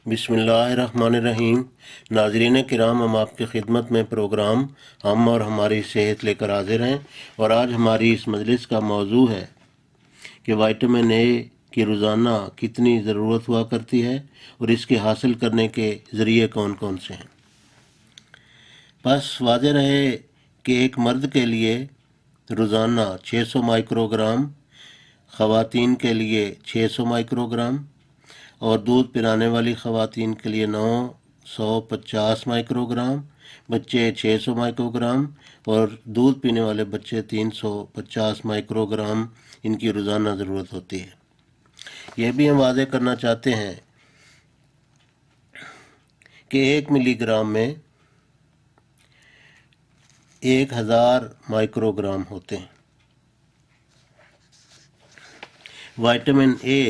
بسم اللہ الرحمن الرحیم۔ ناظرین کرام، ہم آپ کی خدمت میں پروگرام ہم اور ہماری صحت لے کر حاضر ہیں، اور آج ہماری اس مجلس کا موضوع ہے کہ وٹامن اے کی روزانہ کتنی ضرورت ہوا کرتی ہے اور اس کے حاصل کرنے کے ذریعے کون کون سے ہیں۔ بس واضح رہے کہ ایک مرد کے لیے روزانہ 600 مائکرو گرام، خواتین کے لیے 600 مائکرو گرام، اور دودھ پلانے والی خواتین کے لیے 950 مائکرو گرام، بچے 600 مائکرو گرام، اور دودھ پینے والے بچے 350 مائکرو گرام ان کی روزانہ ضرورت ہوتی ہے۔ یہ بھی ہم واضح کرنا چاہتے ہیں کہ 1 ملی گرام میں 1000 مائکرو گرام ہوتے ہیں۔ وٹامن اے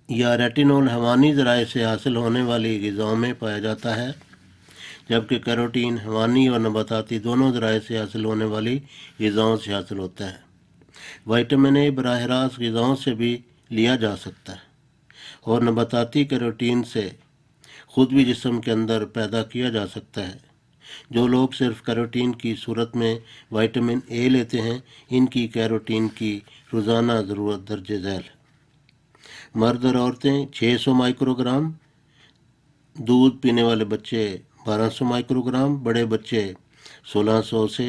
یا ریٹینول حیوانی ذرائع سے حاصل ہونے والی غذاؤں میں پایا جاتا ہے، جبکہ کیروٹین حیوانی اور نباتاتی دونوں ذرائع سے حاصل ہونے والی غذاؤں سے حاصل ہوتا ہے۔ وٹامن اے براہ راست غذاؤں سے بھی لیا جا سکتا ہے، اور نباتاتی کیروٹین سے خود بھی جسم کے اندر پیدا کیا جا سکتا ہے۔ جو لوگ صرف کیروٹین کی صورت میں وٹامن اے لیتے ہیں، ان کی کیروٹین کی روزانہ ضرورت درج ذیل ہے۔ مرد اور عورتیں 600 مائکرو گرام، دودھ پینے والے بچے 1200 مائکرو گرام، بڑے بچے 1600 سے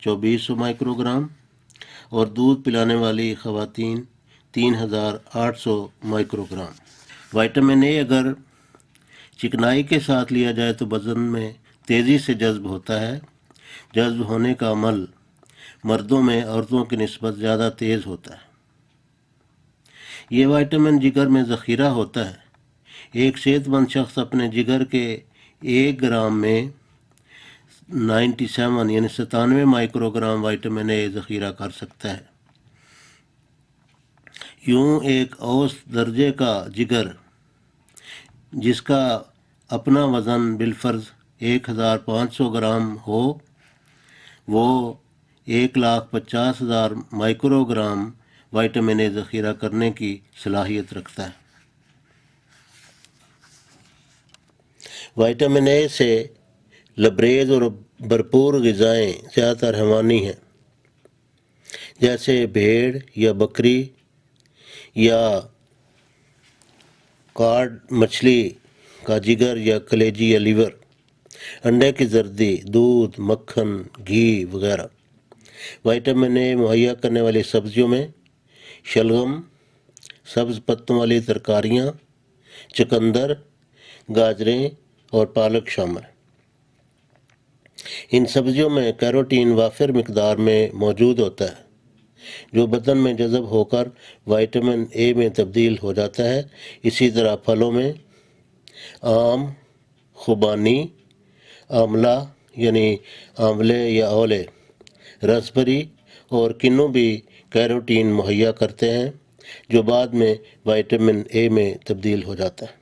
2400 مائکرو گرام، اور دودھ پلانے والی خواتین 3800 مائکرو گرام۔ وٹامن اے اگر چکنائی کے ساتھ لیا جائے تو بدن میں تیزی سے جذب ہوتا ہے۔ جذب ہونے کا عمل مردوں میں عورتوں کی نسبت زیادہ تیز ہوتا ہے۔ یہ وٹامن جگر میں ذخیرہ ہوتا ہے۔ ایک صحت مند شخص اپنے جگر کے 1 گرام میں 97 مائکرو گرام وٹامن اے ذخیرہ کر سکتا ہے۔ یوں ایک اوسط درجے کا جگر جس کا اپنا وزن بالفرض 1500 گرام ہو، وہ 1,50,000 مائکرو گرام وٹامن اے ذخیرہ کرنے کی صلاحیت رکھتا ہے۔ وٹامن اے سے لبریز اور بھرپور غذائیں زیادہ تر حیوانی ہیں، جیسے بھیڑ یا بکری یا کاڈ مچھلی کا جگر یا کلیجی یا لیور، انڈے کی زردی، دودھ، مکھن، گھی وغیرہ۔ وٹامن اے مہیا کرنے والی سبزیوں میں شلگم، سبز پتوں والی ترکاریاں، چقندر، گاجریں اور پالک شامل ہیں۔ ان سبزیوں میں کیروٹین وافر مقدار میں موجود ہوتا ہے، جو بدن میں جذب ہو کر وٹامن اے میں تبدیل ہو جاتا ہے۔ اسی طرح پھلوں میں آم، خوبانی، آملہ یعنی آملے یا اولے، راسبری اور کنو بھی کیروٹین مہیا کرتے ہیں، جو بعد میں وٹامن اے میں تبدیل ہو جاتا ہے۔